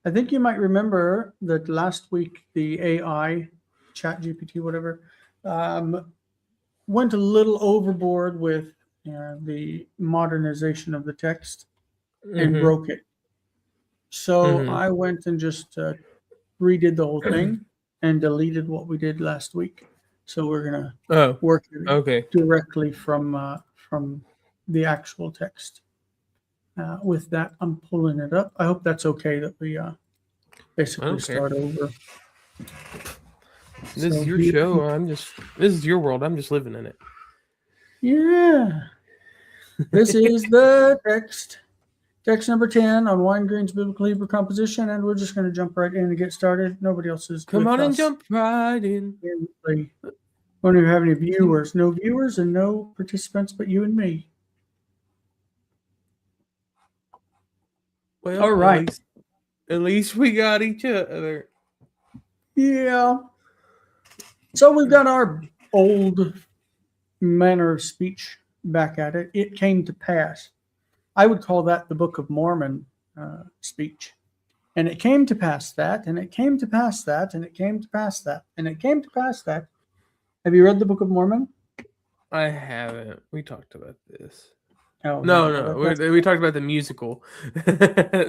I think you might remember that last week the AI, Chat GPT, whatever, um, went a little overboard with the modernization of the text and Mm-hmm. broke it. So Mm-hmm. I went and just redid the whole thing and deleted what we did last week. So we're gonna Oh, work okay. directly from the actual text. With that, I'm pulling it up. I hope that's okay that we I basically don't care. start over. This is So your here, show. This is your world. I'm just living in it. yeah, this is the text. Text number 10 on Weingreen's Biblical Hebrew Composition, and we're just going to jump right in and get started. Nobody else is Come with on and us. jump right in. We don't even have any viewers. No viewers and no participants but you and me. All Well, right. at least we got each other. Yeah. So we've got our old manner of speech back at it. It came to pass. I would call that the Book of Mormon speech. And it came to pass that, and it came to pass that, and it came to pass that, and it came to pass that. Have you read the Book of Mormon? I haven't. We talked about this. Oh No, yeah, no, we talked about the musical.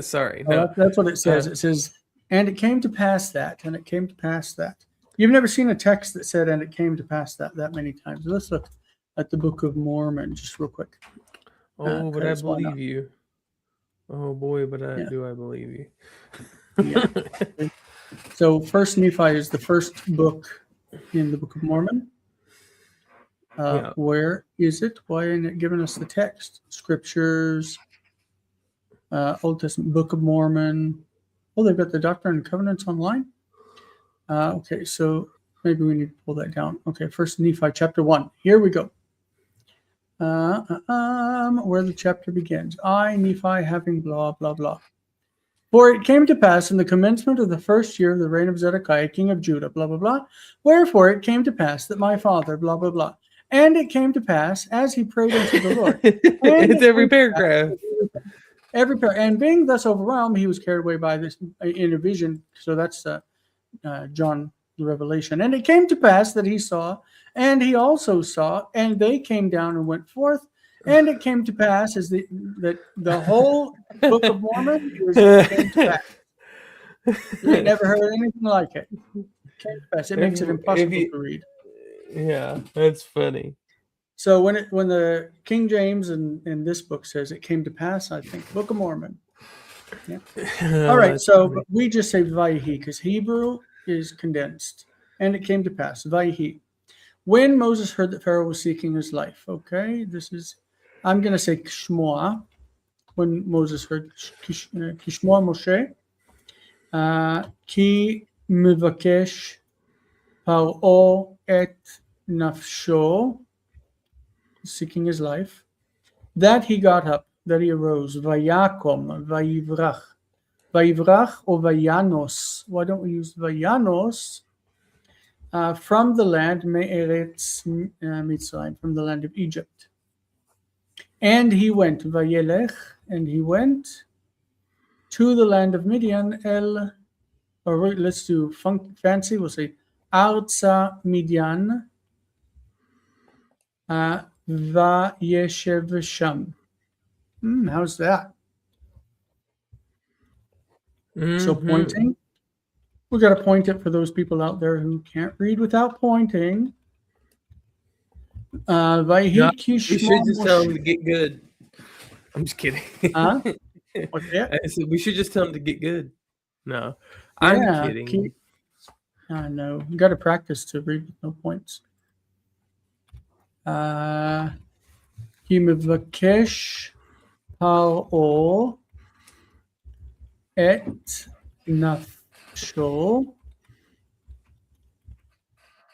Sorry, no. that's what it says. Uh, It says, and it came to pass that, and it came to pass that. You've never seen a text that said, and it came to pass that many times. Let's look at the Book of Mormon just real quick. oh, but I 'Cause why not? believe you. Oh boy, but Yeah, I believe you. yeah. So First Nephi is the first book in the Book of Mormon. Yeah. Where is it? Why isn't it giving us the text? Scriptures, Old Testament, Book of Mormon. Oh, they've got the Doctrine and Covenants online. Okay, so maybe we need to pull that down. Okay, First Nephi chapter 1. Here we go. Where the chapter begins. I, Nephi, having blah, blah, blah. For it came to pass in the commencement of the first year of the reign of Zedekiah, king of Judah, blah, blah, blah. Wherefore it came to pass that my father, blah, blah, blah. And it came to pass as he prayed unto the Lord. And It's it every came to pass, paragraph. every prayer. And being thus overwhelmed, he was carried away by this in a vision. So that's John the Revelation. And it came to pass that he saw, and he also saw, and they came down and went forth. And it came to pass that the whole Book of Mormon came to pass. I never heard anything like it. Came to pass. It makes it If impossible you, to read. yeah, that's funny. So when the King James in this book says it came to pass, I think Book of Mormon. Yeah. All Oh, right. that's So funny. we just say Vayhi because Hebrew is condensed, and it came to pass Vayhi. When Moses heard that Pharaoh was seeking his life. Okay, this is. I'm going to say Kishmoa. When Moses heard Kishmoa Moshe. Ki mivakesh paro et nafsho, seeking his life. That he got up, that he arose. Vayakom, vayivrach. Vayivrach or vayanos. Why don't we use vayanos? From the land Me'eretz Mitzrayim, from the land of Egypt. And he went, Vayelech, and he went to the land of Midian, or let's do fancy, we'll say Arza Midian, Vayeshev Sham. How's that? So Mm-hmm. pointing. We got to point it for those people out there who can't read without pointing. No, Vayhi we should Kishma just tell him to Moshe. get good. I'm just kidding. Huh? What's that? I said we should just tell him to get good. No, I'm Yeah. kidding. I know. You got to practice to read with no points. Himvakesh paro et nafsho.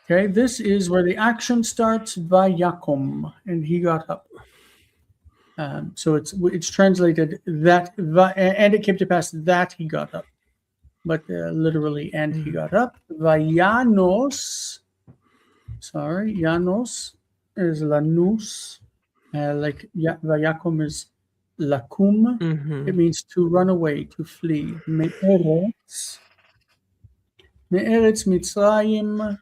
Okay, this is where the action starts. Vayakom, and he got up. So it's translated that, and it came to pass that he got up, but literally, and he got up. Vayanos. Sorry, Janos is lanus. Like Vayakom is lakum. Mm-hmm. It means to run away, to flee. Me'eretz. Me'eretz Mitzrayim.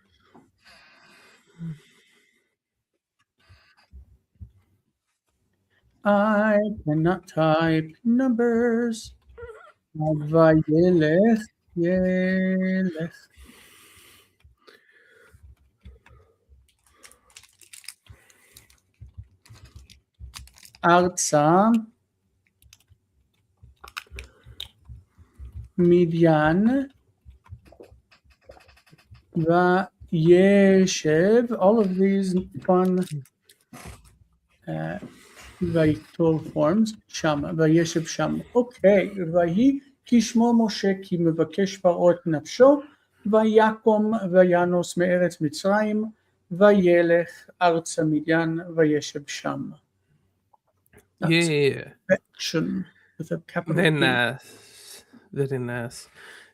I cannot type numbers. Vayelech. Yelech. Arza. Midian. Vayeshev. All of these fun Vayiktor forms. Sham. Vayeshev Sham. Okay. Vayi כשמו משה כי מבקש פרעה את נפשו, ויקום וינוס מארץ מצרים, וילך ארצה מדיין, וישב שם. That's Yeah. perfection with a capital Then, P.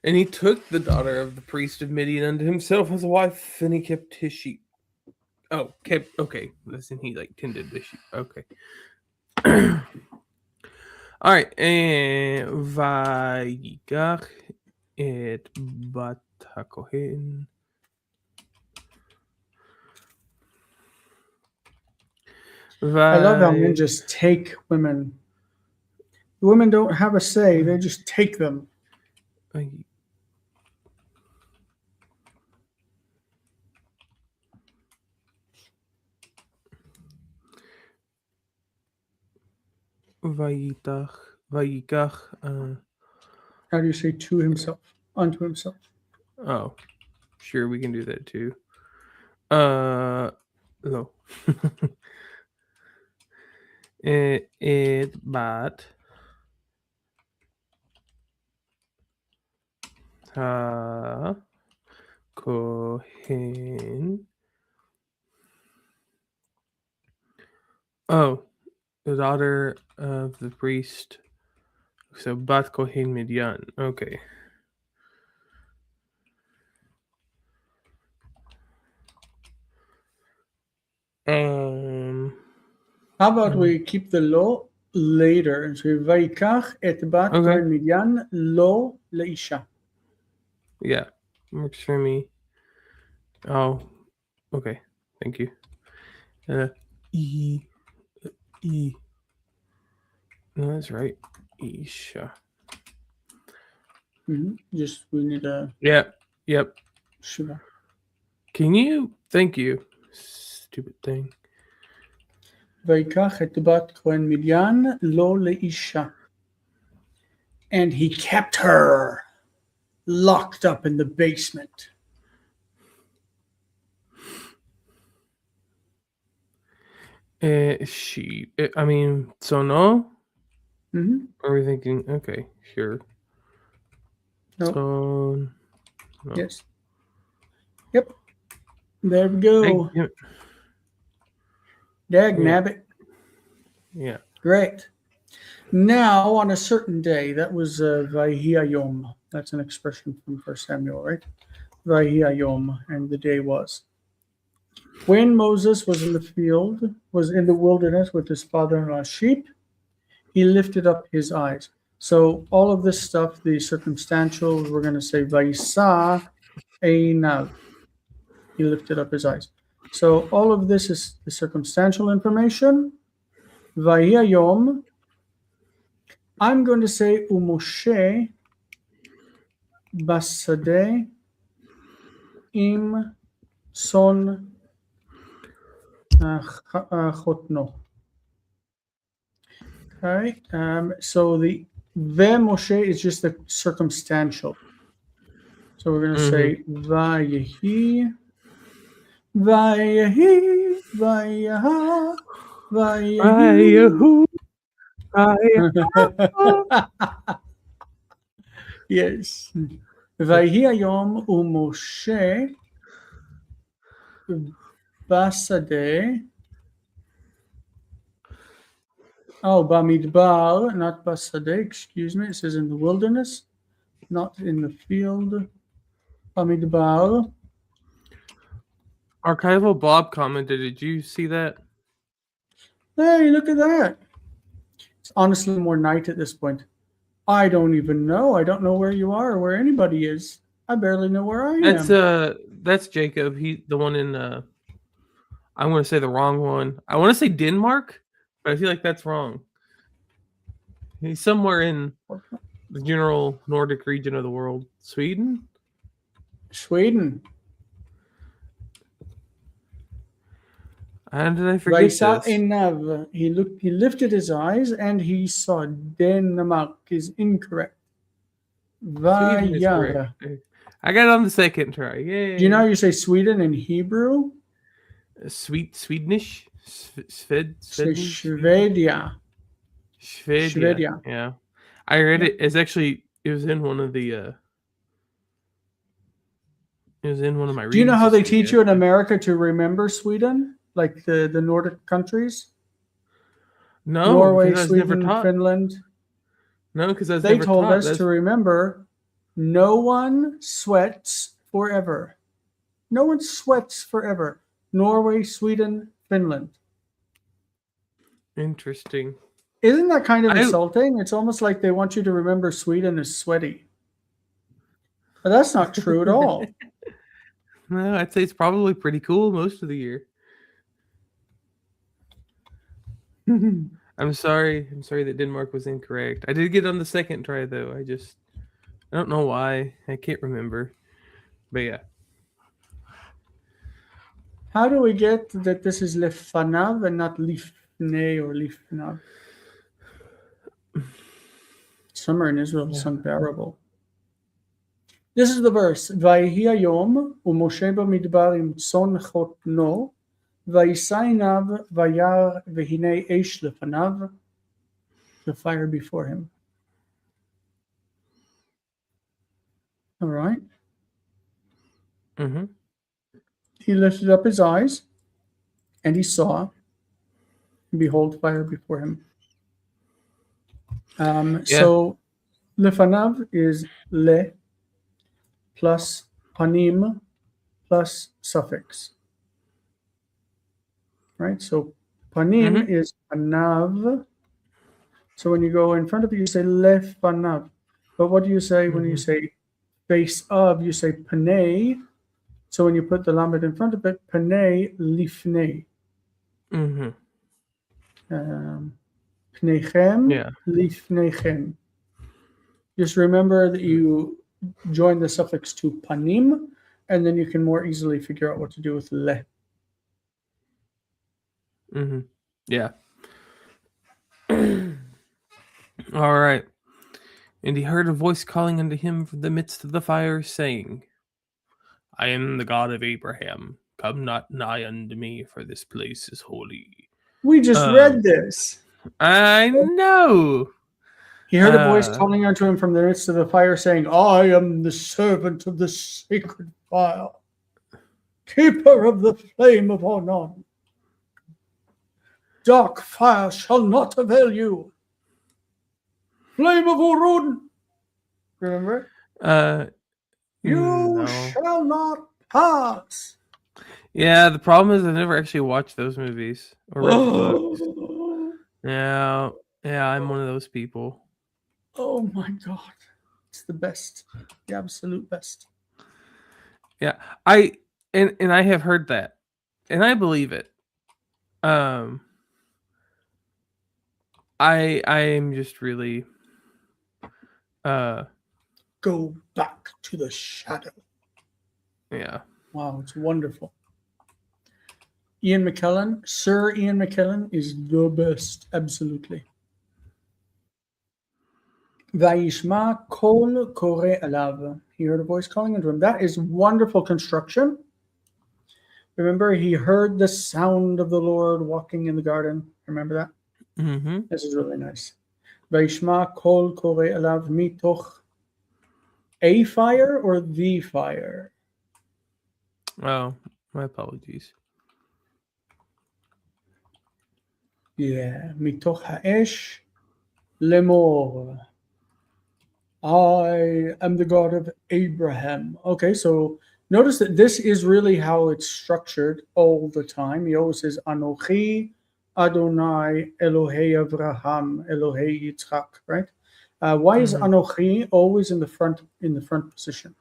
and he took the daughter of the priest of Midian unto himself as a wife, and he kept his sheep. Okay. Listen, he like tended the sheep. Okay. All right, and Vayikach et bat hakohen. I love how men just take women. The women don't have a say, they just take them. Vayikach. How do you say to himself? Unto himself. Oh, sure, we can do that too. No. It bat ha kohen. Oh, the daughter of the priest. So bat kohen Midian. Okay. How about we keep the law later? So ויקח את בת כהן מדיין לו לאישה. Yeah, works for me. Oh, okay. Thank you. No, that's right. Isha. Just we need a. Yep. Shiva. Can you? Thank you. Stupid thing. ויקח את בת כהן מדיין לו לאישה. And he kept her locked up in the basement. So no? Mm-hmm. Are we thinking, okay, sure. No. So, no. Yes. Yep. There we go. Dag nabbit. Yeah. Great. Now, on a certain day, that was Vayhi Hayom. That's an expression from 1 Samuel, right? Vayhi Hayom, and the day was. When Moses was in the wilderness with his father-in-law's sheep, he lifted up his eyes. So all of this stuff, the circumstantial, we're going to say Vayisa Einav. He lifted up his eyes. So all of this is the circumstantial information. Vayhi Hayom. I'm going to say Umoshe Basade Im Son Chotno. Okay, so the Moshe is just the circumstantial. So we're going to say Vayehi, Vayehi, Vayaha, Vayehu. Yes. Vayehi Hayom Umoshe Basade. Oh, Bamidbar, not Basade, excuse me. It says in the wilderness, not in the field. Bamidbar. Archival Bob commented, did you see that? Hey, look at that. It's honestly more night at this point. I don't even know. I don't know where you are or where anybody is. I barely know where I am. That's Jacob. He the one in I want to say the wrong one. I want to say Denmark, but I feel like that's wrong. He's somewhere in the general Nordic region of the world. Sweden? Sweden. How did I forget Vaisa this? Enav. He lifted his eyes and he saw Denmark is incorrect. Sweden is correct. Vajara. I got it on the second try. Yay. Do you know how you say Sweden in Hebrew? Swedish? Say Švedija. Švedija. Yeah. I read it. It was in one of the it was in one of my readings. Do you know how they teach you in America to remember Sweden? Like the Nordic countries? No, Norway, Sweden, Finland. No, because they told us to remember no one sweats forever. No one sweats forever. Norway, Sweden, Finland. Interesting. Isn't that kind of insulting? It's almost like they want you to remember Sweden is sweaty. But that's not true at all. No, I'd say it's probably pretty cool most of the year. I'm sorry that Denmark was incorrect. I did get on the second try though. I don't know why. I can't remember. But yeah. How do we get that this is lefanav and not lifnei or lifnav? Summer in Israel is unbearable. This is the verse. Vayhi hayom u'Moshe b'midbar im tzon chotno vayisai inav vayar v'hinei eish lefanav, the fire before him. All right. Mm-hmm. He lifted up his eyes, and he saw, and behold, fire before him. So, lefanav is le plus panim plus suffix. Right? So, panim is panav. So, when you go in front of it, you say lefanav. But what do you say when you say face of? You say panei. So when you put the lamed in front of it, panei lifnei. Pneichem lifneichem. Just remember that you join the suffix to panim, and then you can more easily figure out what to do with le. Yeah. All right. And he heard a voice calling unto him from the midst of the fire, saying, I am the God of Abraham. Come not nigh unto me, for this place is holy. We just read this. I know. He heard a voice calling unto him from the midst of the fire, saying, I am the servant of the sacred fire, keeper of the flame of Onan. Dark fire shall not avail you. Flame of Urun. Remember? You shall not pass. Yeah, the problem is I never actually watched those movies or read the books. Yeah, I'm one of those people. Oh my God. It's the best. The absolute best. Yeah. I have heard that. And I believe it. I am just really go back to the shadow. Yeah. Wow, it's wonderful. Sir Ian McKellen is the best, absolutely. Vayishma kol kore alav. He heard a voice calling unto him. That is wonderful construction. Remember, he heard the sound of the Lord walking in the garden. Remember that? Mm-hmm. This is really nice. Vayishma kol kore alav mitoch a fire or the fire? Oh, my apologies. Yeah, mitoch ha'esh lemor. I am the God of Abraham. Okay, so notice that this is really how it's structured all the time. He always says Anochi Adonai Elohei Avraham Elohei Yitzchak. Right? Why is Anochi always in the front position?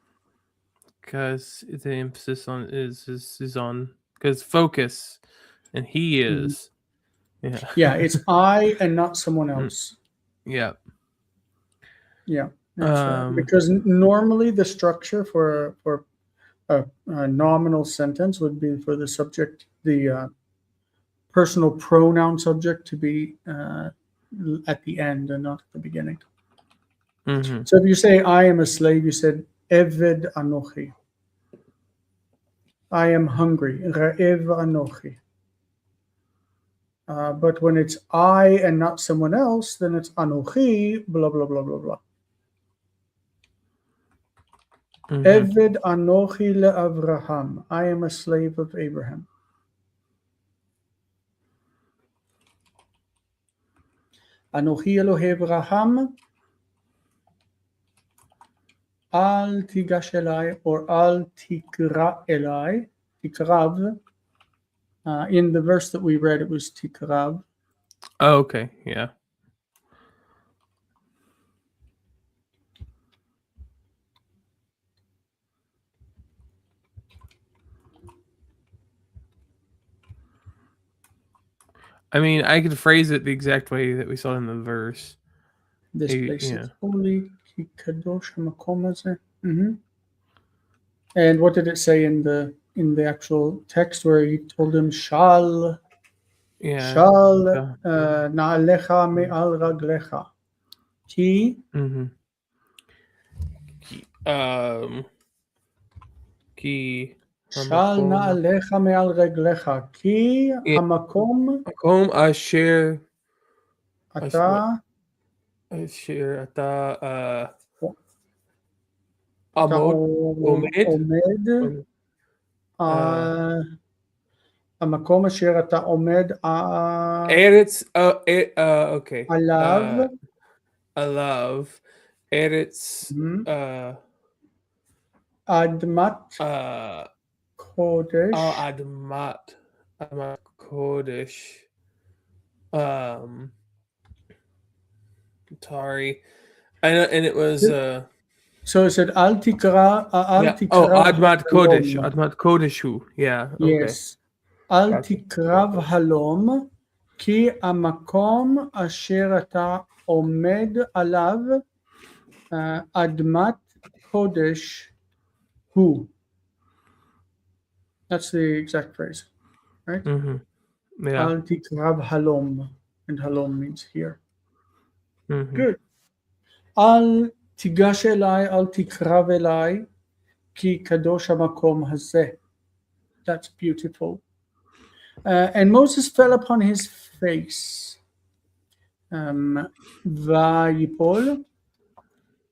Because the emphasis on is on because focus, and he is. Yeah. Yeah, it's I and not someone else. Yeah. Yeah, that's right. Because normally the structure for a nominal sentence would be for the subject, the personal pronoun subject to be at the end and not at the beginning. So if you say I am a slave, you said Eved Anochi. I am hungry. Ra'ev Anochi. But when it's I and not someone else, then it's Anochi, blah, blah, blah, blah, blah. Eved Anochi le'Avraham. I am a slave of Abraham. Anochi Elohei Avraham. Al tigash elai or al tikra elai. Tikrav. In the verse that we read, it was tikrav. Oh, okay. Yeah. I mean, I could phrase it the exact way that we saw in the verse. This place is holy. Kadosh hamakom hazeh. And what did it say in the actual text where he told him shal na'alecha me'al raglecha ki ki shal na'alecha me'al raglecha ki hamakom asher ata עומד המקום אשר אתה עומד ארץ okay עליו ארץ אדמת קודש אדמת קודש sorry and it was so it said Al tikra Admat Kodesh hu. Yeah. Okay. Yes. Al tikrav halom ki amakom asher ata omed alav admat kodesh hu. That's the exact phrase, right? Yeah. Al tikrav halom, and halom means here. Good. Al tigash elai, al tikrav elai, ki kadosh hamakom hazeh. That's beautiful. And Moses fell upon his face. Vayipol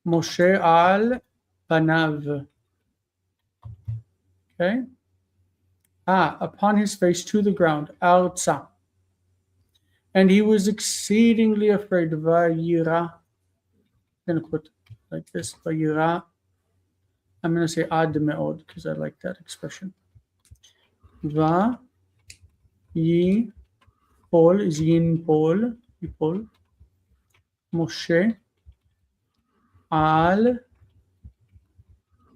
Moshe al panav. Okay. Upon his face to the ground. Arza. And he was exceedingly afraid. Vayira. I'm going to put like this. Vayira. I'm going to say ad me'od because I like that expression. Va. Yi. Paul is yin Paul. Paul. Moshe. Al.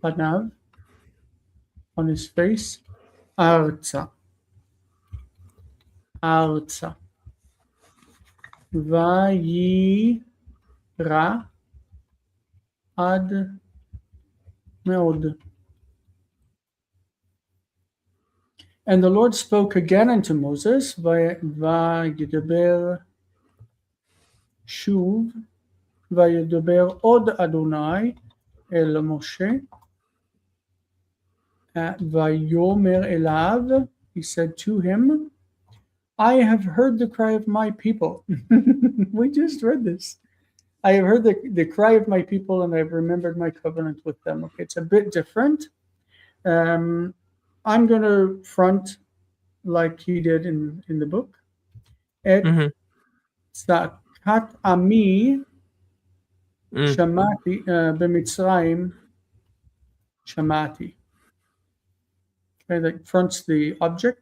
Panav. On his face. Arza. Arza. Vayira. Ad me'od. And the Lord spoke again unto Moses, Vayidaber Shuv, Vayidaber od Adonai el Moshe, Vayomer elav, he said to him, I have heard the cry of my people. We just read this. I have heard the cry of my people, and I've remembered my covenant with them. Okay, it's a bit different. I'm going to front like he did in the book. Et zakat ami shamati b'Mitzrayim shamati. Okay, that fronts the object.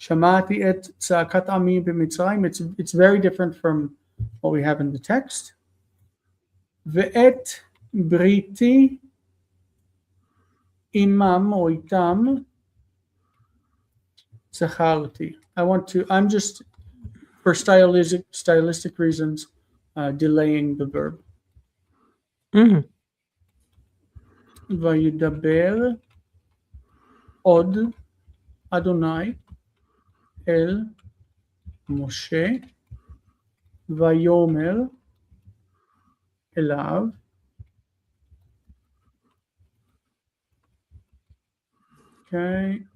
שמעתי את צעקת עמי במצרים. It's very different from what we have in the text. ואת בריתי עמם או איתם זכרתי. I'm just, for stylistic reasons, delaying the verb. Mm-hmm. וידבר עוד אדוני אל משה ויאמר אליו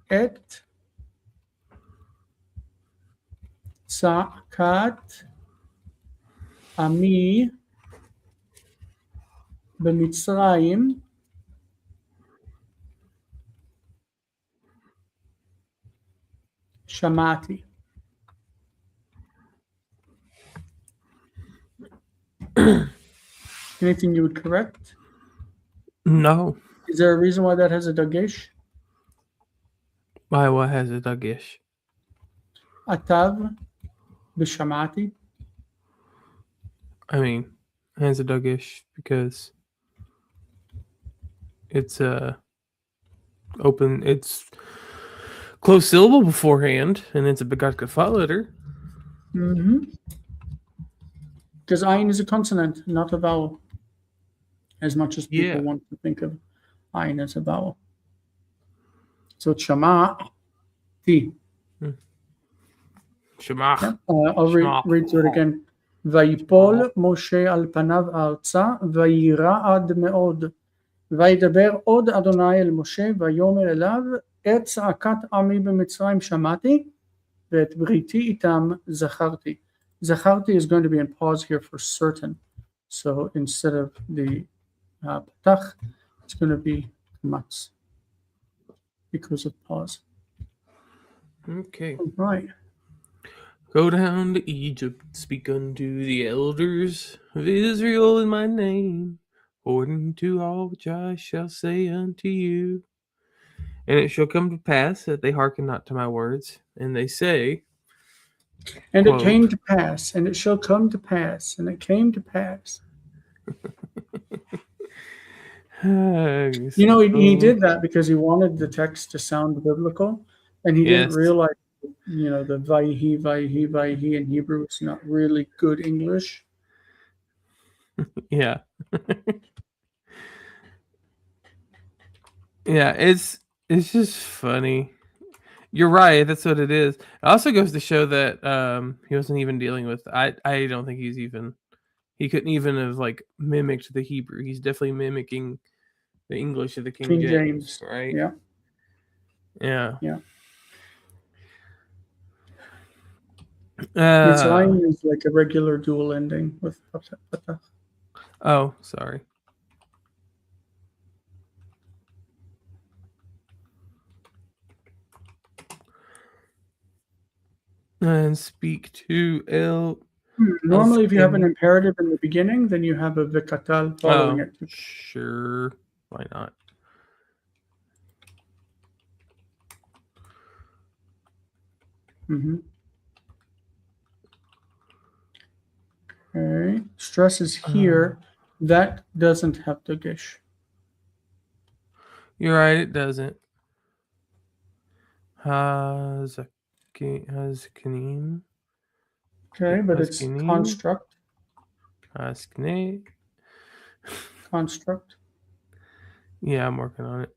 את צעקת עמי במצרים שמעתי. Anything you would correct? No. Is there a reason why that has a dagesh? Why? What has a dagesh? Atav b'shamati. I mean, it has a dagesh because it's open. It's closed syllable beforehand, and it's a begat kafal letter. Because ayin is a consonant, not a vowel. As much as people want to think of ayin as a vowel. So it's shama'ti. Shema. I'll read through it again. ויפול משה על פניו ארצה וירעד מאוד וידבר עוד אדוני אל משה ויאמר אליו את צעקת עמי במצרים שמעתי ואת בריתי איתם זכרתי. Zakharti is going to be in pause here for certain. So instead of the patach, it's going to be matz because of pause. Okay. All right. Go down to Egypt, speak unto the elders of Israel in my name, according to all which I shall say unto you. And it shall come to pass that they hearken not to my words, and they say, and quote, it came to pass, and it shall come to pass, and it came to pass. You know, he did that because he wanted the text to sound biblical, and he didn't realize, you know, the vayhi in Hebrew is not really good English. Yeah. Yeah, it's just funny. You're right, that's what it is. It also goes to show that he wasn't even dealing with I don't think he couldn't even have like mimicked the Hebrew. He's definitely mimicking the English of the King James, right? Yeah. Mitzrayim is like a regular dual ending with patach. Oh, sorry. And speak to El. Normally, if you have an imperative in the beginning, then you have a vikatal following it. Sure. Why not? Okay. Stress is here. That doesn't have dagesh. You're right, it doesn't. Hazkanim. Okay, but it's construct. Haskne. Construct. Yeah, I'm working on it.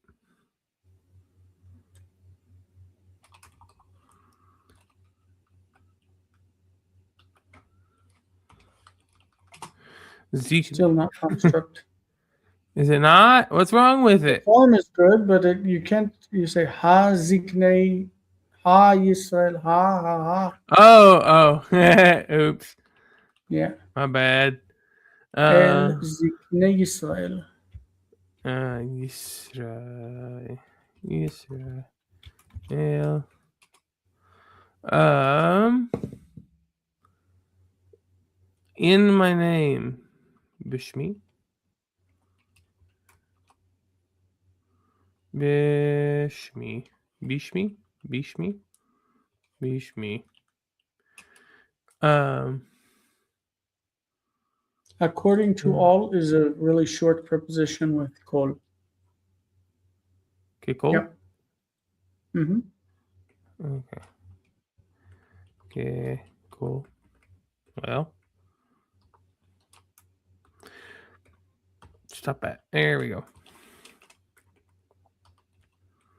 Still not construct. Is it not? What's wrong with it? The form is good, but you can't. You say ha ziknei, ha Yisrael, ha. Oh. Oops. Yeah. My bad. El ziknei Yisrael. Yisrael. In my name, Bishmi. Mishmi. Um. According to all is a really short preposition with kol. Okay, cool. Yep. Mm-hmm. Okay. Okay, cool. Well, stop that. There we go.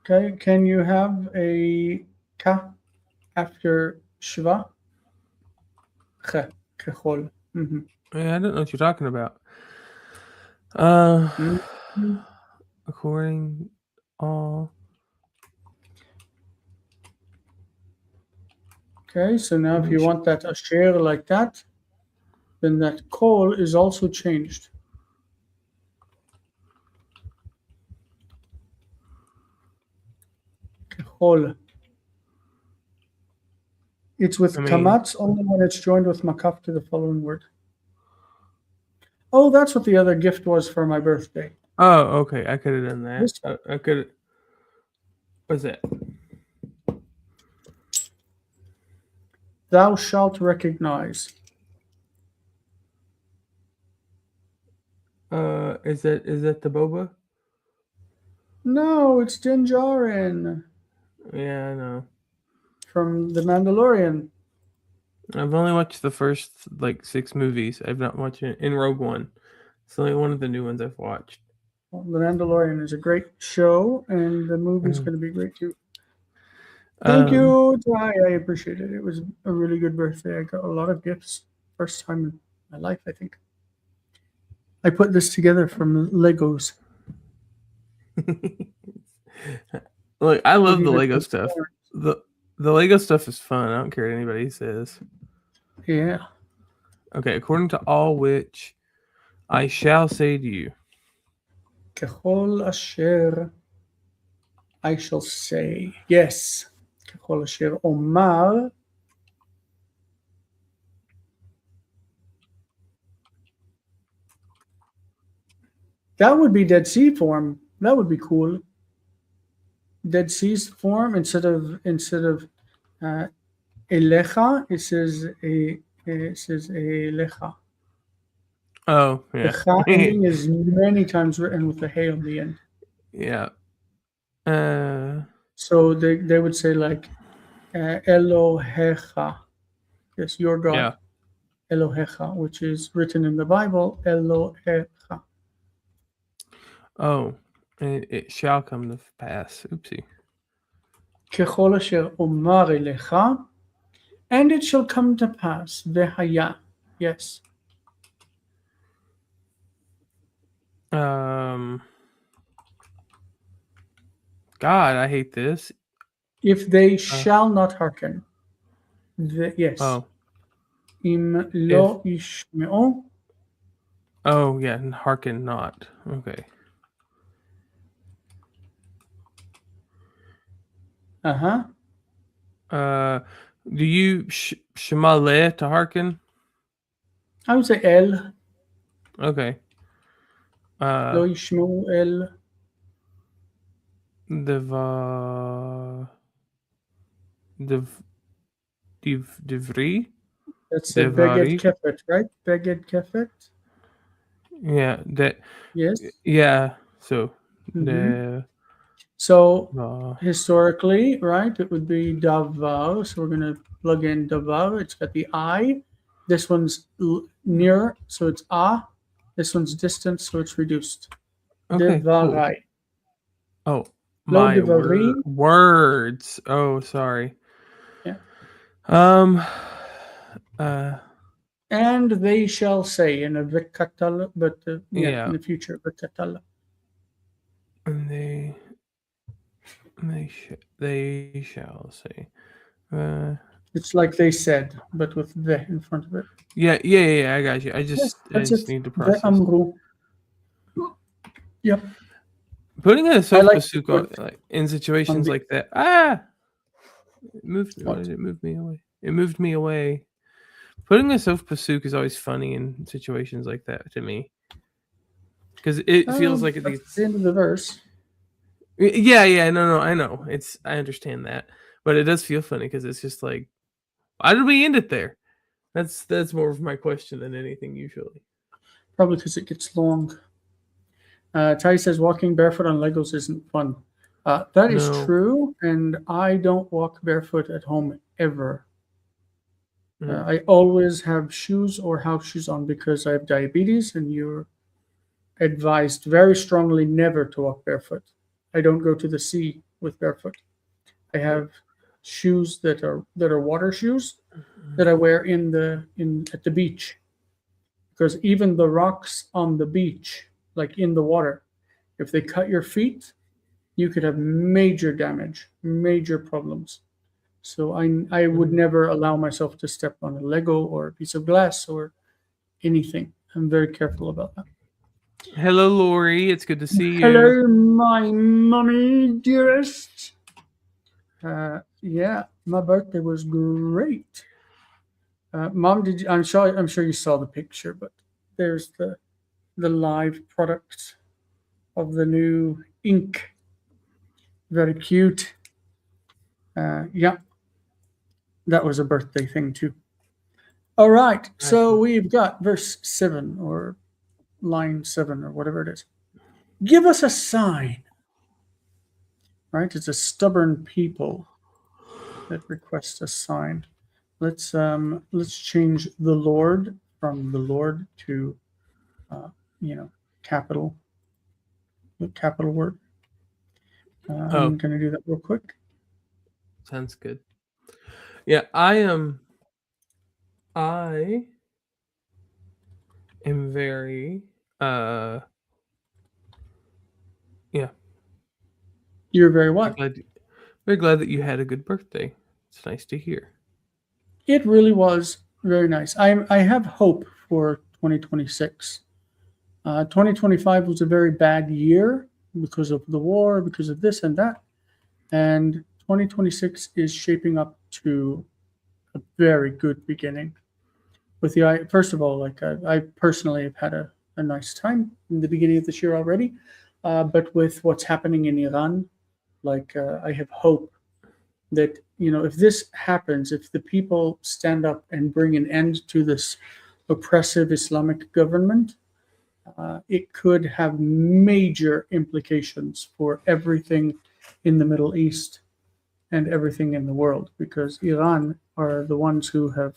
Okay. Can you have a ka after shva? Ch. Kechol. Mm-hmm. Yeah, I don't know what you're talking about. Uh, Mm-hmm. according all. Okay. So now if you want that asher like that, then that kol is also changed. Kechol. It's with I mean, kamatz only when it's joined with makaf to the following word. Oh, that's what the other gift was for my birthday. oh, okay. I could have done that. This one. I could. What's that? Thou shalt recognize. Is that the boba? No, it's Din Djarin Yeah, I know. from The Mandalorian. I've only watched the first like 6 movies. I've not watched it in Rogue One. It's only one of the new ones I've watched. Well, The Mandalorian is a great show, and the movie's Mm. going to be great too. Thank Um, you, Ty. I appreciate it. It was a really good birthday. I got a lot of gifts. First time in my life, I think. I put this together from Legos. Look, I love With the either Lego stuff. The Lego stuff is fun. I don't care what anybody says. Yeah. Okay, according to all which I shall say to you. Kechol asher I shall say. Yes. Kechol asher omar. That would be Dead Sea form. That would be cool. Dead Sea's form instead of uh, elecha, it says elecha. Oh, The yeah. cha ending is many times written with the hey on the end. Yeah. So they would say like Elohecha. Yes, your God. Yeah. Elohecha, which is written in the Bible, Elohecha. Oh, and it shall come to pass. Oopsie. ככל אשר אומר אליך, and it shall come to pass, והיה. Yes. God, I hate this. If they shall not hearken. Yes. Oh. אם לא ישמעו. Oh, yeah, and hearken not. Okay. Uh-huh. Do you shema le to hearken? I would say אל. Okay. לא ישמעו אל. Divri? That's a beged Devari? kefet, right? Beged kefet. Yeah, that. Yes. Yeah, so Mhm. So historically, right, it would be davar. So we're going to plug in davar. It's got the I. This one's near, so it's a. This one's distant, so it's reduced. okay, Devarai. cool. Oh, Lo my devari. words. Oh, sorry. Yeah. And they shall say in a vikatal, but Yeah. in the future, vikatal. And they shall say. It's like they said, but with the in front of it. Yeah, I got you. I just need to process. Ve'amru. Yep. Putting a self like pasuk like in situations like that. It moved me. Why did it move me away? It moved me away. Putting a self pasuk is always funny in situations like that to me. Because it feels like it's the end of the verse. Yeah, no, I know. I understand that. But it does feel funny because it's just like, why did we end it there? That's more of my question than anything usually. Probably because it gets long. Ty says walking barefoot on Legos isn't fun. That is No. true, and I don't walk barefoot at home ever. Mm. I always have shoes or house shoes on because I have diabetes, and you're advised very strongly never to walk barefoot. I don't go to the sea with barefoot. I have shoes that are water shoes that I wear in at the beach because even the rocks on the beach, like in the water, if they cut your feet, you could have major damage, major problems. So I would Mhm. never allow myself to step on a Lego or a piece of glass or anything. I'm very careful about that. Hello, Lori. It's good to see you. Hello, my mummy dearest. Yeah, my birthday was great. Mom, did you, I'm sure you saw the picture, but there's the live product of the new ink. Very cute. Yeah, that was a birthday thing too. All right, so we've got verse 7 or line 7 or whatever it is. Give us a sign, right? It's a stubborn people that request a sign. Let's change the Lord from the Lord to uh, you know capital capital word. Oh, I'm gonna do that real quick. sounds good. Yeah, I am very uh yeah, You're very very what? glad very glad that you had a good birthday. It's nice to hear. It really was very nice. I have hope for 2026. 2025 was a very bad year because of the war, because of this and that, and 2026 is shaping up to a very good beginning. With the first of all, like I personally have had a nice time in the beginning of this year already, but with what's happening in Iran, like I have hope that if this happens, if the people stand up and bring an end to this oppressive Islamic government, it could have major implications for everything in the Middle East and everything in the world, because Iran are the ones who have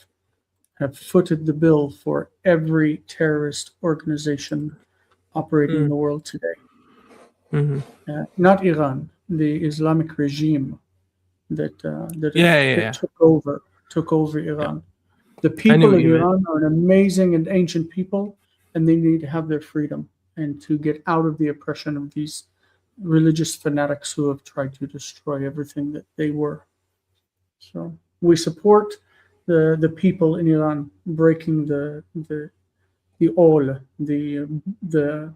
footed the bill for every terrorist organization operating in Mm, the world today. hmm. Not Iran, the Islamic regime Yeah, yeah, that yeah, took over yeah. Iran. The I knew people what of you meant. Iran are an amazing and ancient people, and they need to have their freedom and to get out of the oppression of these religious fanatics who have tried to destroy everything that they were. So we support the people in Iran breaking the ol the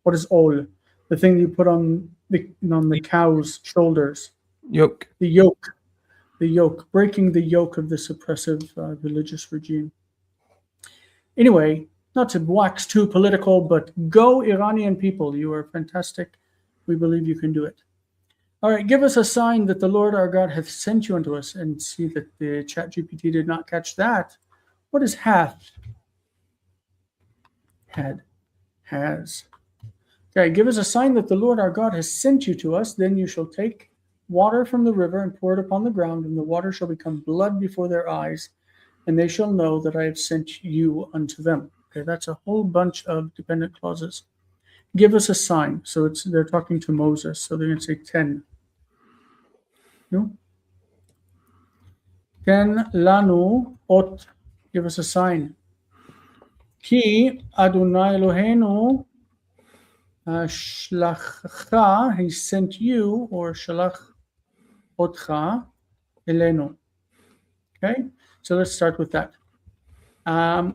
what is ol, the thing you put on the cow's shoulders, Yoke. the yoke, breaking the yoke of this oppressive religious regime. Anyway, not to wax too political, but go Iranian people. You are fantastic. We believe you can do it. All right, give us a sign that the Lord our God hath sent you unto us, and see that the chat GPT did not catch that. What is hath? Had. Has. Okay, give us a sign that the Lord our God has sent you to us. Then you shall take water from the river and pour it upon the ground, and the water shall become blood before their eyes, and they shall know that I have sent you unto them. Okay, that's a whole bunch of dependent clauses. Give us a sign. So they're talking to Moses. So they're going to say 10. No? 10 lanu ot. Give us a sign. Ki Adonai Eloheinu shlachcha, he sent you, or shalach otcha elenu. Okay, so let's start with that.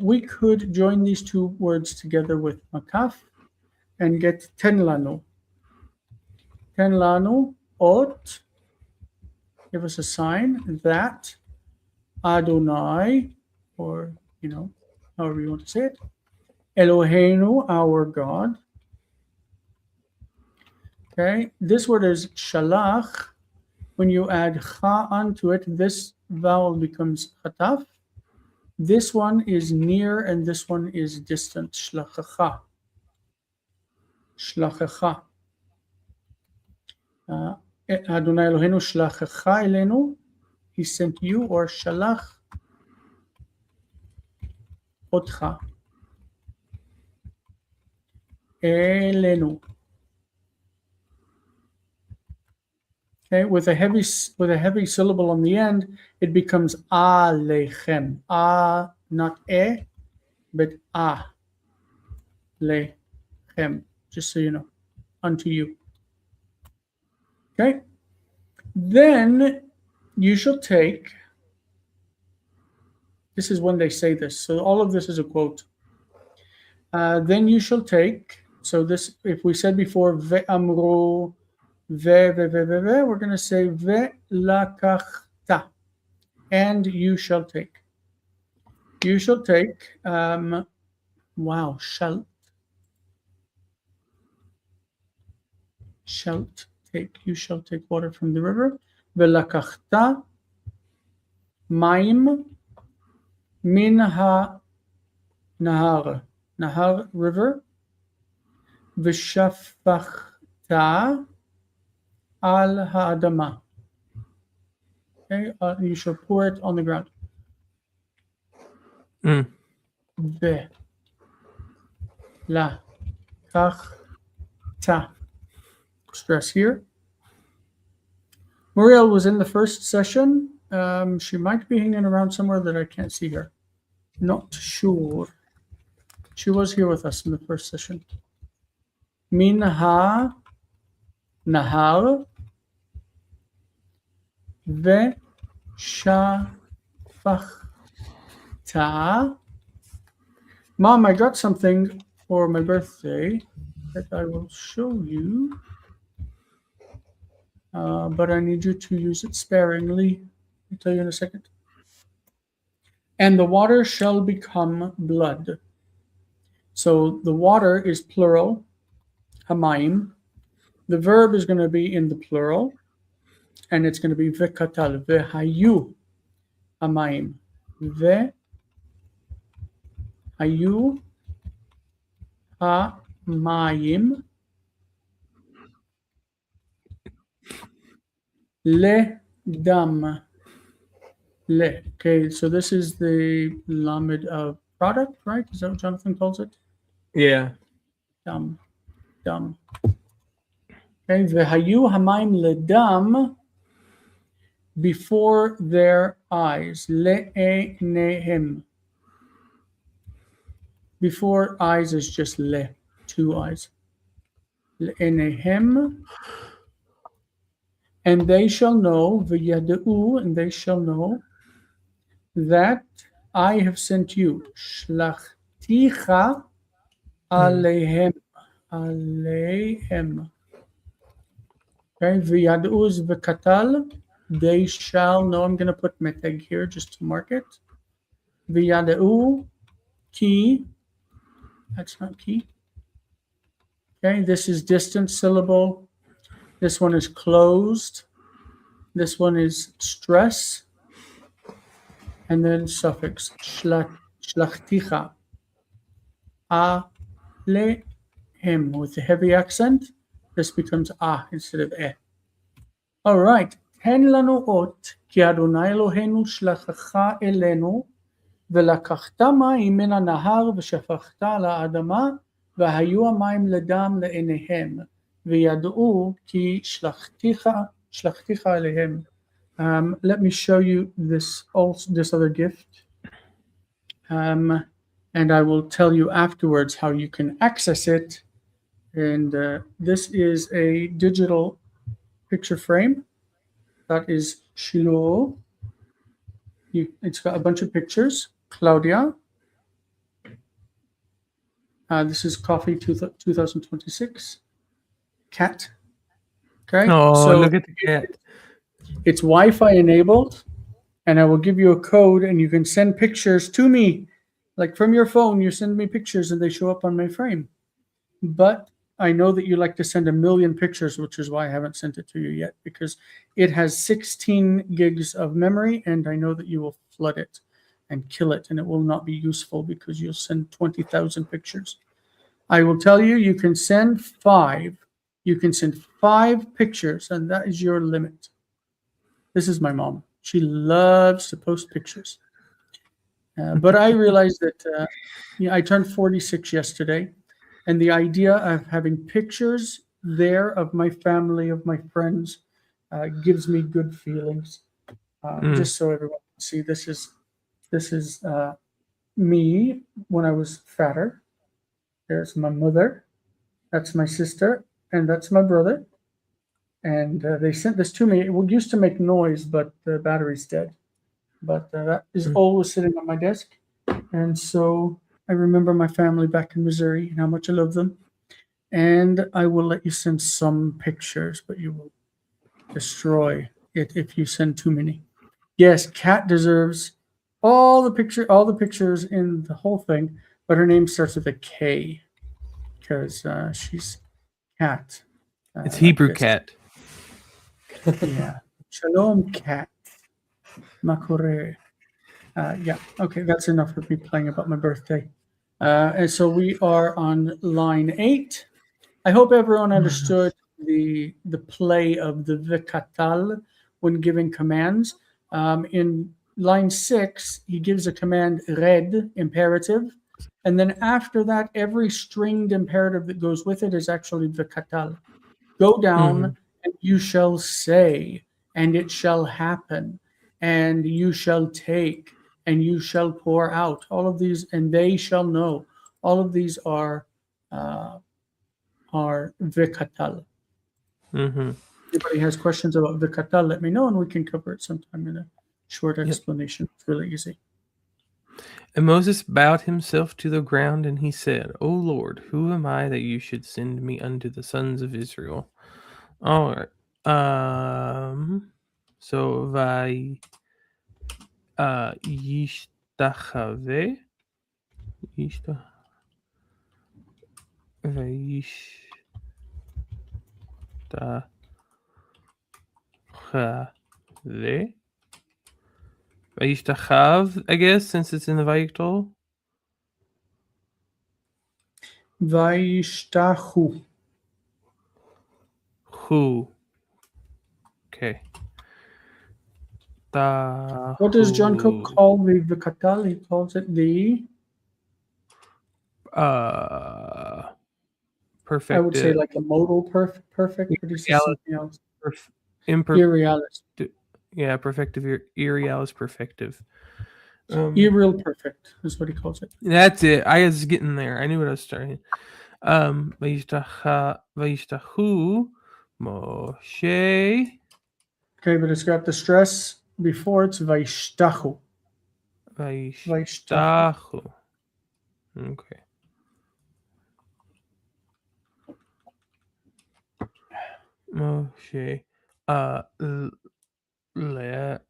We could join these two words together with makaf and get ten lanu. Ten lanu ot. Give us a sign that Adonai, or however you want to say it, Eloheinu, our God. Okay, this word is shalach, when you add cha onto it, this vowel becomes chataf. This one is near and this one is distant. Shlachacha. Shlachacha. Adonai Eloheinu shlachacha elenu. He sent you, or shalach otcha elenu. Okay, with a heavy syllable on the end, it becomes alechem. Not but lechem. Just so you know, unto you. Okay. Then you shall take. This is when they say this. So all of this is a quote. Then you shall take. So this, if we said before, ve'amru. We're going to say ve'lakachta, and you shall take. You shall take. Shalt take. You shall take water from the river. Ve'lakachta maim min ha nahar river. V'shafachta al ha'adama. Okay, you shall pour it on the ground. Ve la kach ta. Stress here. Muriel was in the first session. She might be hanging around somewhere that I can't see her. Not sure. She was here with us in the first session. Min ha nahar ve'shafachta. Mom, I got something for my birthday that I will show you, but I need you to use it sparingly. I'll tell you in a second. And the water shall become blood. So the water is plural, hamayim. The verb is going to be in the plural, and it's going to be ve'katal, ve'hayu hamayim, ve'hayu hamayim le-dam. Okay, so this is the lamed of product, right? Is that what Jonathan calls it? Yeah. Dam. Okay, ve'hayu hamayim le-dam, before their eyes. Le'enehem. Before eyes is just le, two eyes. Le'enehem. And they shall know, v'yada'u, and they shall know that I have sent you. Shlachticha aleihem. Aleihem. Okay, v'yada'u is v'katal. They shall know. I'm going to put meteg here just to mark it. V'yada'u ki. That's not ki. Okay, this is distant syllable. This one is closed. This one is stress. And then suffix. Shlachticha. Alehem. With the heavy accent, this becomes instead of e. All right. תן לנו אות, כי אדוני אלוהינו שלחך אלינו, ולקחת מים מן הנהר ושפכת על האדמה, והיו המים לדם לעיניהם, וידעו כי שלחתיך אליהם. Let me show you this other gift, and I will tell you afterwards how you can access it. And this is a digital picture frame. That is Shiloh. It's got a bunch of pictures. Claudia. This is Coffee 2026. Cat. Okay. Oh, so look at the cat. It's Wi-Fi enabled, and I will give you a code, and you can send pictures to me. Like from your phone, you send me pictures, and they show up on my frame. But I know that you like to send a million pictures, which is why I haven't sent it to you yet, because it has 16 gigs of memory, and I know that you will flood it and kill it, and it will not be useful because you'll send 20,000 pictures. I will tell you, you can send 5. You can send 5 pictures, and that is your limit. This is my mom. She loves to post pictures. But I realized that I turned 46 yesterday, and the idea of having pictures there of my family, of my friends, gives me good feelings. Just so everyone can see, this is me when I was fatter. There's my mother. That's my sister, and that's my brother. And they sent this to me. It used to make noise, but the battery's dead. But that is always sitting on my desk. And so I remember my family back in Missouri and how much I love them. And I will let you send some pictures, but you will destroy it if you send too many. Yes, Kat deserves all the pictures in the whole thing, but her name starts with a K because she's Kat. It's Like Hebrew this. cat. Yeah. Shalom, Kat. Makore. Yeah. Okay, that's enough of me playing about my birthday. And so we are on line 8. I hope everyone understood the play of the vikatal when giving commands. In line 6, he gives a command red, imperative, and then after that, every stringed imperative that goes with it is actually vikatal. Go down, and you shall say, and it shall happen, and you shall take, and you shall pour out. All of these, and they shall know. All of these are vikatal. Mm-hmm. Anybody has questions about vikatal, let me know, and we can cover it sometime in a short explanation. It's really easy. And Moses bowed himself to the ground, and he said, O Lord, who am I that you should send me unto the sons of Israel? All right. So yishtachave, vayishtachav, I guess, since it's in the Vayikol. Vaishtahu. Who? Okay. What does John Cook call the vikatal? He calls it the, perfect. I would say like a modal perfect, but he says something else. Irrealis. Yeah, perfective. Irrealis perfective. Irreal perfect is what he calls it. That's it. I was getting there. I knew what I was starting. Vayishtahu Moshe. Okay, but it's got the stress before it's vaishtahu. Vayishtahu. Okay. Moshe. Ladam.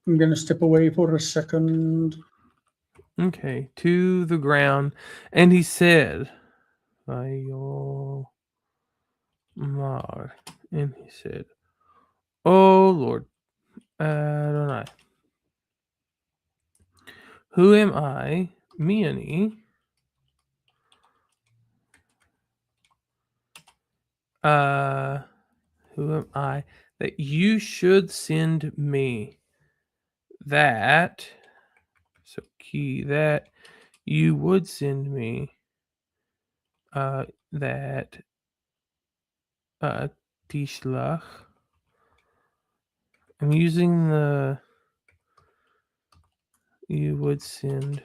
I'm going to step away for a second. Okay, to the ground. And he said, Vayomar. And he said, O Lord, Adonai, who am I, Miani? Who am I that you should send me? That, so key, that you would send me, that, tishlach. I'm using the, you would send,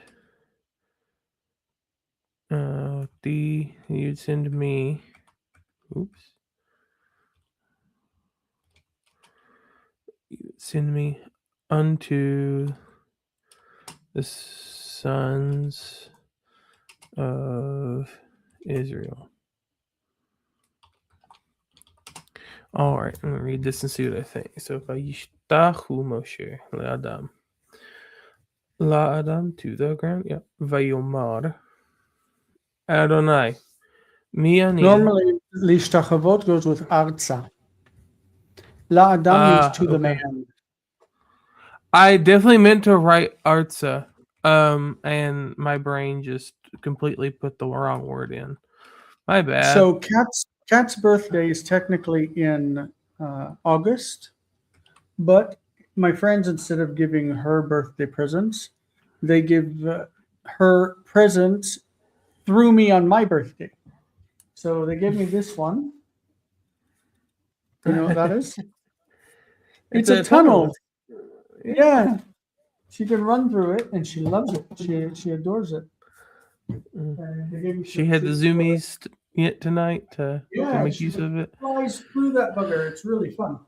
you'd send me, oops. You would send me unto the sons of Israel. All right, I'm gonna read this and see what I think. So, Vayishtahu Moshe le'adam. La'adam to the ground. Yeah. Vayomar. Adonai. Mi ani. Normally, Lishtachavot goes with Arza. La'adam means to the Okay. man. I definitely meant to write Artsa. And my brain just completely put the wrong word in. My bad. So Kat's birthday is technically in August, but my friends, instead of giving her birthday presents, they give her presents through me on my birthday. So they gave me this one. You know what that is? It's a tunnel. Yeah. She can run through it, and she loves it. She adores it. They gave me She some had the treats for it. zoomies yet tonight to Yeah, make she use of it. flies through that bugger. It's really fun.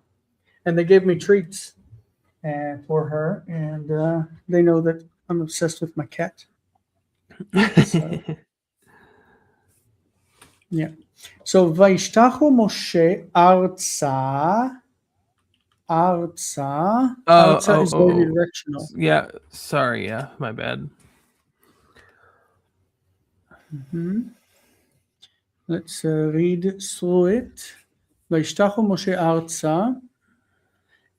And they gave me treats for her, and they know that I'm obsessed with my cat. So, yeah. So Vaishtachu Moshe Arza. Arza. Arza is very directional. Yeah, sorry. Yeah, my bad. Let's read through it. Vaishtachu Moshe Arza.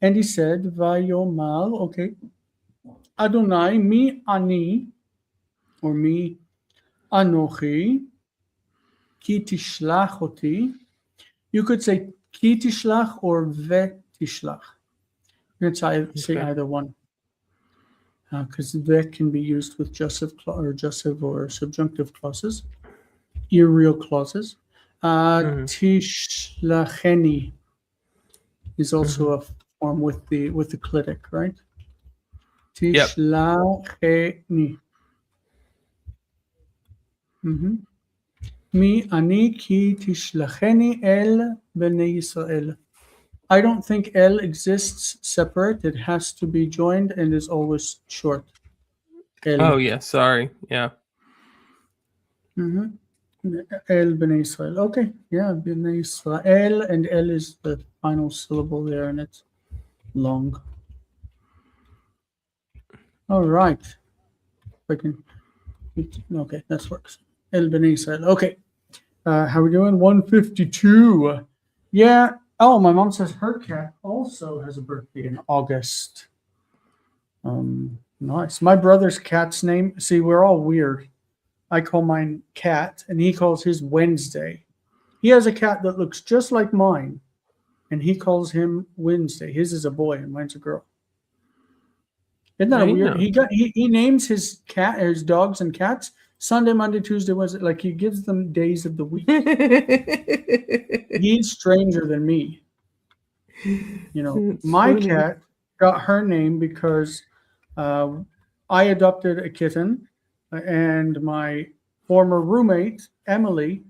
And he said, Vayomar, okay. Adonai, mi ani, or mi anochi, ki tishlach oti. You could say ki tishlach or ve tishlach. You can say either one, because ve can be used with jussive or subjunctive clauses, real clauses. Tishlacheni is also a form with the clitic, right? Tishlacheni. Mi ani ki tishlacheni el bnei Yisrael. I don't think el exists separate. It has to be joined and is always short. El. Oh yeah, sorry. Yeah. El bnei Yisrael. Okay, yeah, bnei Yisrael, and el is the final syllable there, and it's long. All right. If I can. Okay, that works. El bnei Yisrael. Okay. How we doing? 152. Yeah. Oh, my mom says her cat also has a birthday in August. Nice. My brother's cat's name. See, we're all weird. I call mine Cat, and he calls his Wednesday. He has a cat that looks just like mine, and he calls him Wednesday. His is a boy, and mine's a girl. Isn't that weird? He names his dogs and cats Sunday, Monday, Tuesday, Wednesday. Like he gives them days of the week. He's stranger than me. You know, my cat got her name because I adopted a kitten, and my former roommate Emily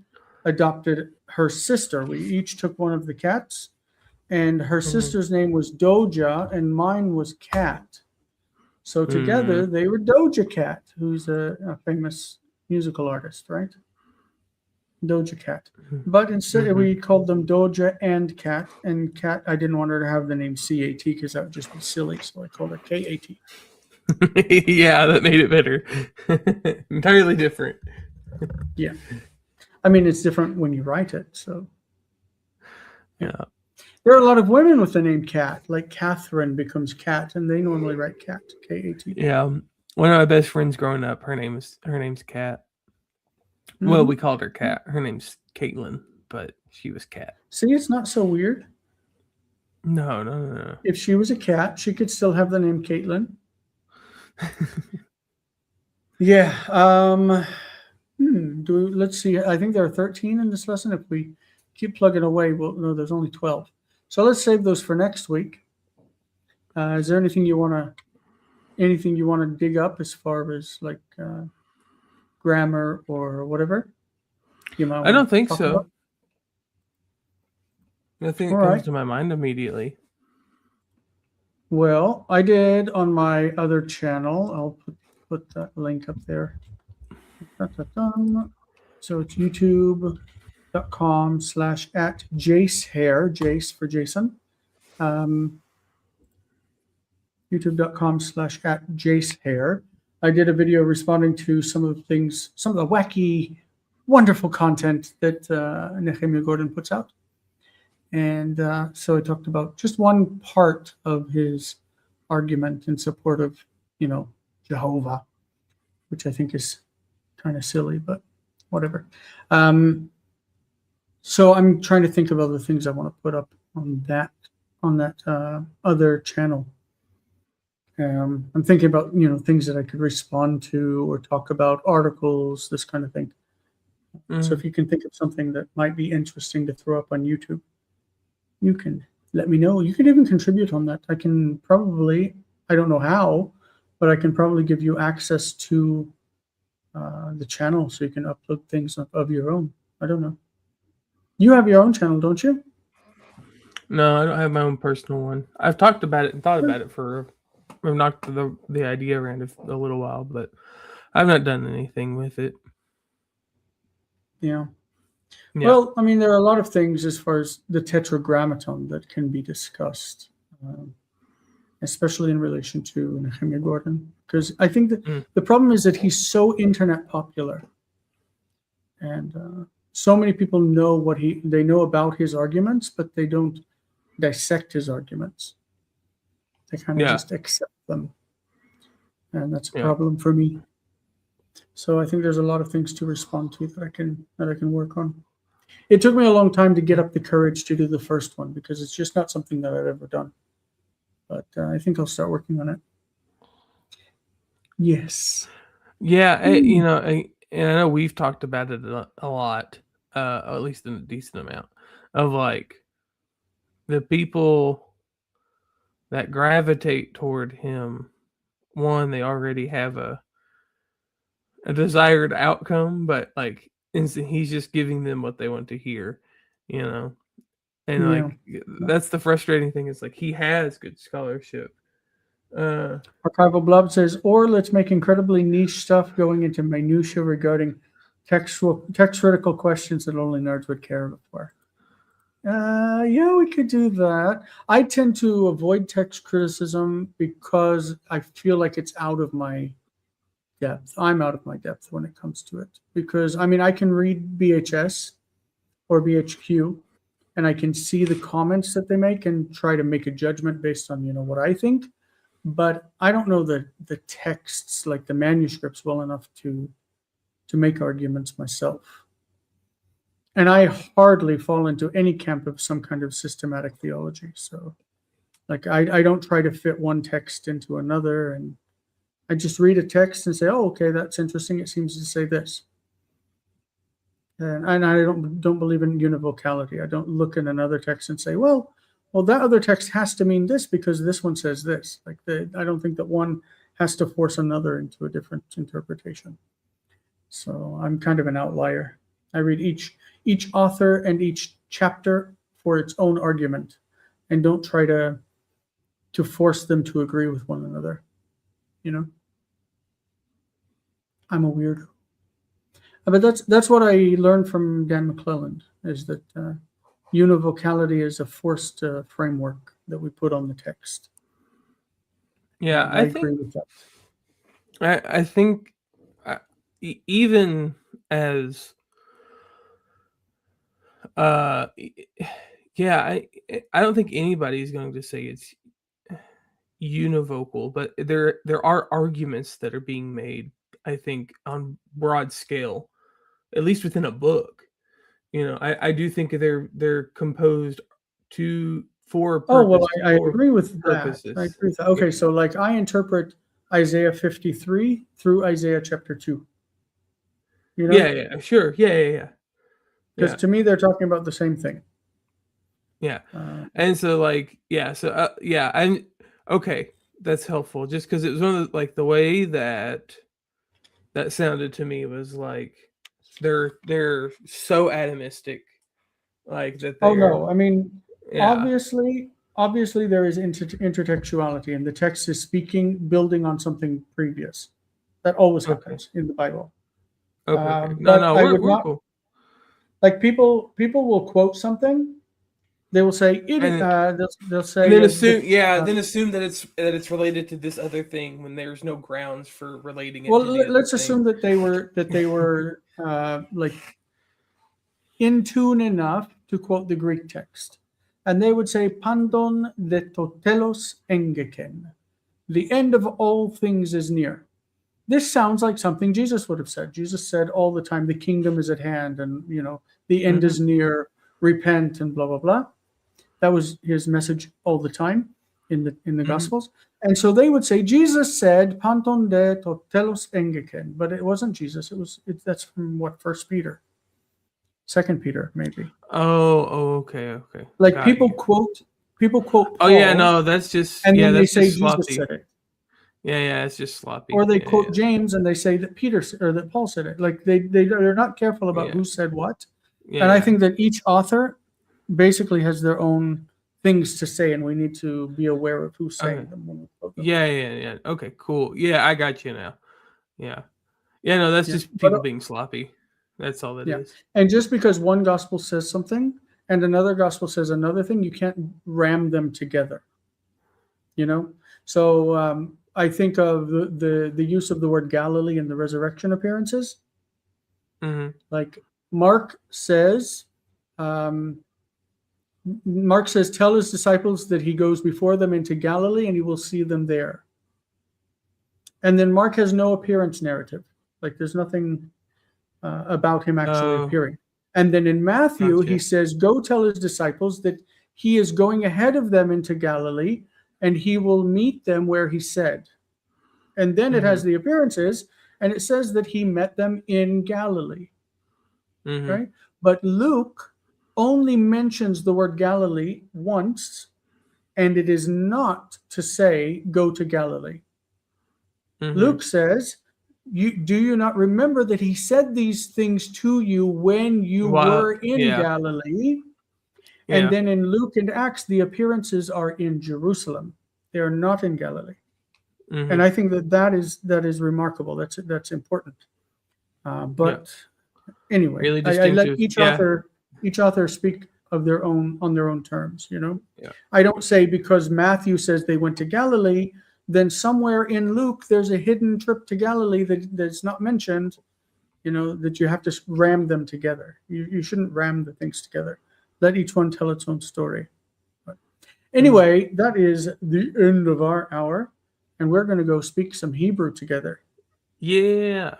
adopted her sister. We each took one of the cats, and her sister's name was Doja, and mine was Cat. So together they were Doja Cat, who's a famous musical artist, right? Doja Cat. But instead we called them Doja and Cat. And Cat, I didn't want her to have the name CAT because that would just be silly. So I called her KAT. Yeah, that made it better. Entirely different. Yeah. I mean, it's different when you write it. So yeah. There are a lot of women with the name Cat, like Catherine becomes Cat, and they normally write Cat, K-A-T. Yeah. One of my best friends growing up, her name's Cat. Well, we called her Cat. Her name's Caitlin, but she was Cat. See, it's not so weird. No. If she was a cat, she could still have the name Caitlin. Yeah. Let's see. I think there are 13 in this lesson. If we keep plugging away, no, there's only 12. So let's save those for next week. Is there anything you want to dig up as far as like grammar or whatever? I don't think so. About? Nothing that comes to my mind immediately. Well, I did on my other channel. I'll put that link up there. So it's youtube.com/@JaceHair, Jace for Jason. YouTube.com/@JaceHair. I did a video responding to some of the things, some of the wacky, wonderful content that Nehemiah Gordon puts out. And so I talked about just one part of his argument in support of, Jehovah, which I think is kind of silly, but whatever. So I'm trying to think of other things I want to put up on that other channel. I'm thinking about things that I could respond to or talk about, articles, this kind of thing. So if you can think of something that might be interesting to throw up on YouTube, you can let me know. You can even contribute on that. I can probably, I don't know how, but I can probably give you access to the channel so you can upload things of your own. I don't know. You have your own channel, don't you? No, I don't have my own personal one. I've talked about it and thought about it for, I've knocked the idea around a little while, but I've not done anything with it. Yeah. Well, I mean, there are a lot of things as far as the Tetragrammaton that can be discussed, especially in relation to Nehemiah Gordon, because I think that the problem is that he's so internet popular, and so many people know they know about his arguments, but they don't dissect his arguments. They kind of just accept them, and that's a problem for me. So I think there's a lot of things to respond to that I can work on. It took me a long time to get up the courage to do the first one because it's just not something that I've ever done. But I think I'll start working on it. Yes. Yeah, and I know we've talked about it a lot, at least in a decent amount, of like the people that gravitate toward him. One, they already have a desired outcome, but like he's just giving them what they want to hear, and like that's the frustrating thing. Is like he has good scholarship. Archival Blob says, or let's make incredibly niche stuff going into minutia regarding text critical questions that only nerds would care for. Yeah, we could do that. I tend to avoid text criticism because I feel like it's out of my depth. I'm out of my depth when it comes to it because I can read BHS or BHQ and I can see the comments that they make and try to make a judgment based on what I think, but I don't know the texts, like the manuscripts, well enough to make arguments myself. And I hardly fall into any camp of some kind of systematic theology. So like I don't try to fit one text into another, and I just read a text and say, oh, okay, that's interesting. It seems to say this. And I don't believe in univocality. I don't look in another text and say, well, that other text has to mean this because this one says this. Like I don't think that one has to force another into a different interpretation. So I'm kind of an outlier. I read each author and each chapter for its own argument, and don't try to force them to agree with one another. I'm a weirdo. But that's what I learned from Dan McClelland, is that univocality is a forced framework that we put on the text. Yeah, I agree with that. I think even as I don't think anybody's going to say it's univocal, but there are arguments that are being made, I think, on broad scale, at least within a book. I do think they're composed for purpose. Oh, well, I agree with purposes. That. I agree with that. Okay, so like I interpret Isaiah 53 through Isaiah chapter 2. Yeah, sure. Yeah. Because to me, they're talking about the same thing. Yeah. And so I'm okay. That's helpful. Just because it was one of the way that sounded to me was like they're so atomistic, like that. Oh no, obviously there is intertextuality, and the text is building on something previous. That always happens in the Bible. Okay. But no, I we're would not. Cool. Like people will quote something, They will say it. And- They'll say And then the- assume that it's related to this other thing when there's no grounds for relating it well, to the other let's thing. assume that they were like in tune enough to quote the Greek text, and they would say "Pandon de totelos engeken," the end of all things is near. This sounds like something Jesus would have said. Jesus said all the time, "The kingdom is at hand," and the end is near. Repent and blah blah blah. That was his message all the time in the Gospels. And so they would say Jesus said "Panton de totelos engeken," but it wasn't Jesus. That's from what, First Peter, Second Peter, maybe. Okay. Like Got people you. quote Paul, Oh yeah, no, that's just and then they that's say just Jesus sloppy. said it. Yeah, it's just sloppy. Or they Yeah, quote James and they say that that Paul said it. Like they're not careful about Yeah. who said what. Yeah, And I think that each author basically has their own things to say, and we need to be aware of who's saying Okay. them when we quote them. Yeah. Okay, cool. Yeah, I got you now. Yeah. No, that's Yeah. just But, people being sloppy. That's all that yeah. is. And just because one gospel says something and another gospel says another thing, you can't ram them together. So I think of the use of the word Galilee in the resurrection appearances. Like Mark says, tell his disciples that he goes before them into Galilee and he will see them there. And then Mark has no appearance narrative. Like there's nothing about him actually appearing. And then in Matthew, he says, go tell his disciples that he is going ahead of them into Galilee and he will meet them where he said. And then it has the appearances and it says that he met them in Galilee. Right? But Luke only mentions the word Galilee once, and it is not to say go to Galilee. Luke says, do you not remember that he said these things to you when you were in Galilee? And then in Luke and Acts, the appearances are in Jerusalem. They are not in Galilee. And I think that is remarkable. That's important. But anyway, Really I let distinctive. each author speak of their own on their own terms. I don't say because Matthew says they went to Galilee, then somewhere in Luke there's a hidden trip to Galilee that's not mentioned. That you have to ram them together. You shouldn't ram the things together. Let each one tell its own story. But anyway, that is the end of our hour, and we're going to go speak some Hebrew together. Yeah.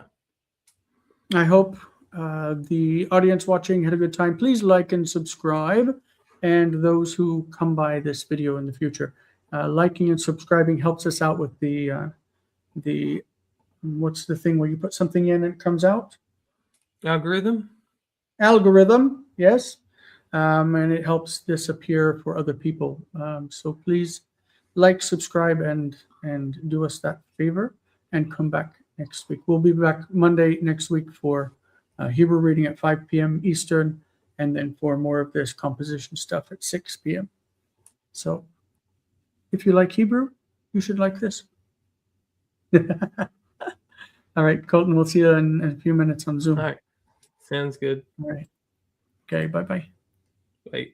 I hope the audience watching had a good time. Please like and subscribe, and those who come by this video in the future, liking and subscribing helps us out with the what's the thing where you put something in and it comes out? Algorithm, yes. And it helps this appear for other people. So please like, subscribe, and do us that favor, and come back next week. We'll be back Monday next week for Hebrew reading at 5 p.m. Eastern, and then for more of this composition stuff at 6 p.m. So if you like Hebrew, you should like this. All right, Colton, we'll see you in a few minutes on Zoom. all right, sounds good. All right. Okay, bye-bye. Bye.